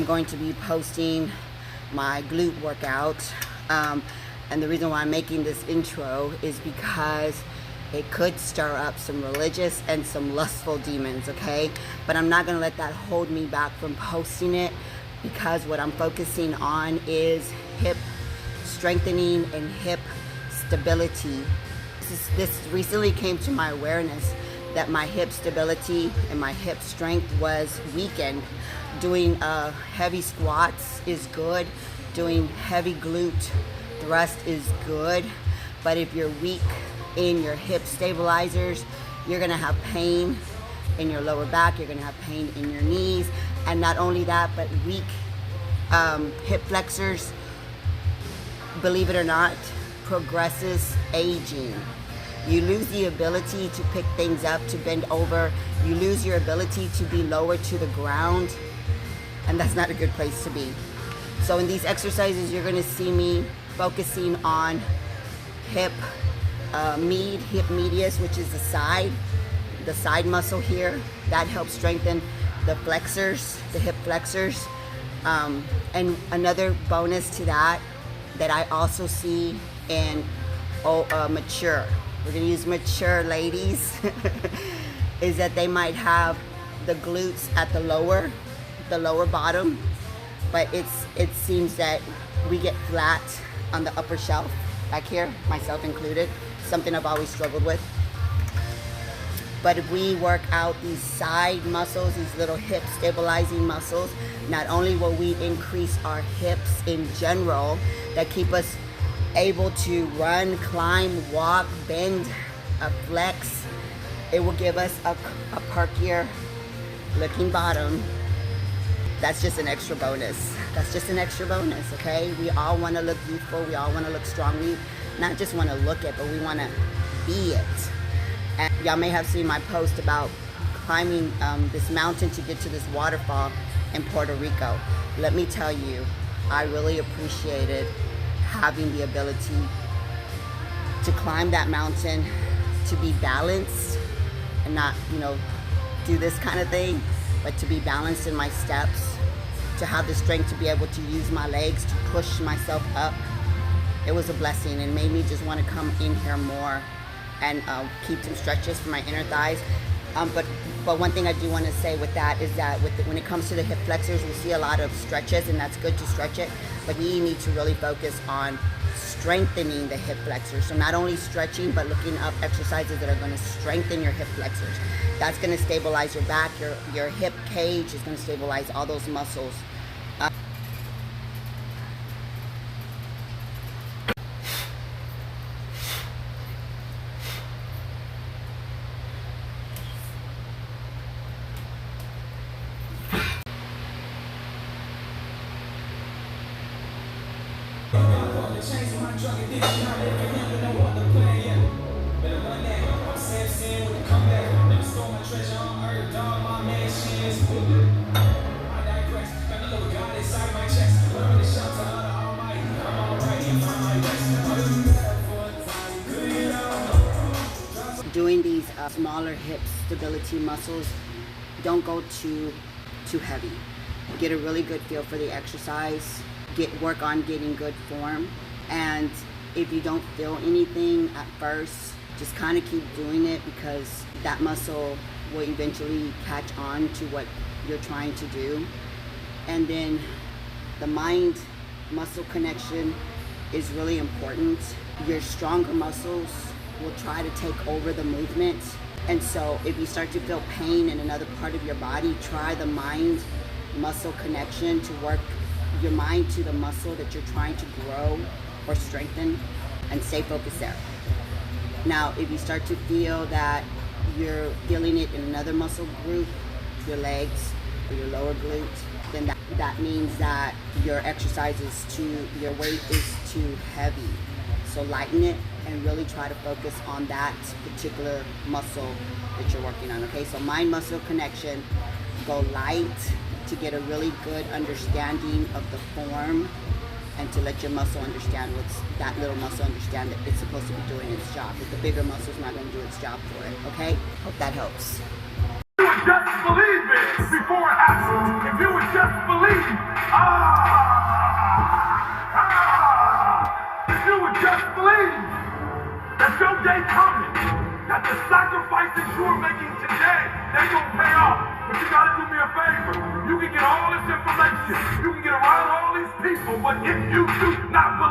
going to be posting my glute workout. And the reason why I'm making this intro is because it could stir up some religious and some lustful demons, okay? But I'm not gonna let that hold me back from posting it, because what I'm focusing on is hip strengthening and hip stability. This recently came to my awareness that my hip stability and my hip strength was weakened. Doing heavy squats is good. Doing heavy glute thrust is good. But if you're weak in your hip stabilizers, you're gonna have pain in your lower back, you're gonna have pain in your knees, and not only that, but weak hip flexors, believe it or not, progresses aging. You lose the ability to pick things up, to bend over. You lose your ability to be lower to the ground, and that's not a good place to be. So in these exercises, you're gonna see me focusing on hip medius, which is the side muscle here. That helps strengthen the flexors, the hip flexors. And another bonus to that I also see in mature, we're gonna use mature ladies, is that they might have the glutes at the lower bottom, but it seems that we get flat on the upper shelf back here, myself included, something I've always struggled with. But if we work out these side muscles, these little hip stabilizing muscles, not only will we increase our hips in general that keep us able to run, climb, walk, bend, flex, it will give us a perkier looking bottom. That's just an extra bonus. That's just an extra bonus, okay? We all want to look youthful. We all want to look strong. We not just want to look it, but we want to be it. And y'all may have seen my post about climbing this mountain to get to this waterfall in Puerto Rico. Let me tell you, I really appreciated having the ability to climb that mountain, to be balanced and not, do this kind of thing, but to be balanced in my steps, to have the strength to be able to use my legs to push myself up. It was a blessing and made me just want to come in here more and keep some stretches for my inner thighs. But one thing I do want to say with that is that when it comes to the hip flexors, we see a lot of stretches, and that's good to stretch it, but we need to really focus on strengthening the hip flexors. So not only stretching, but looking up exercises that are going to strengthen your hip flexors. That's going to stabilize your back, your hip cage is going to stabilize all those muscles. Doing these smaller hip stability muscles, don't go too heavy. Get a really good feel for the exercise. Work on getting good form. And if you don't feel anything at first, just kind of keep doing it, because that muscle will eventually catch on to what you're trying to do. And then the mind muscle connection is really important. Your stronger muscles will try to take over the movement. And so if you start to feel pain in another part of your body, try the mind muscle connection to work your mind to the muscle that you're trying to grow or strengthen, and stay focused there. Now, if you start to feel that you're feeling it in another muscle group, your legs or your lower glute, then that means that your your weight is too heavy. So lighten it and really try to focus on that particular muscle that you're working on, okay? So mind muscle connection, go light to get a really good understanding of the form, and to let your muscle understand that little muscle understand that it's supposed to be doing its job, that the bigger muscle's not going to do its job for it, okay? Hope that helps. Just believe it before it happens. If you would just believe believe that your day coming, that the sacrifices you are making today, they gonna pay off. But you gotta do me a favor. You can get all this information, you can get around all these people, but if you do not believe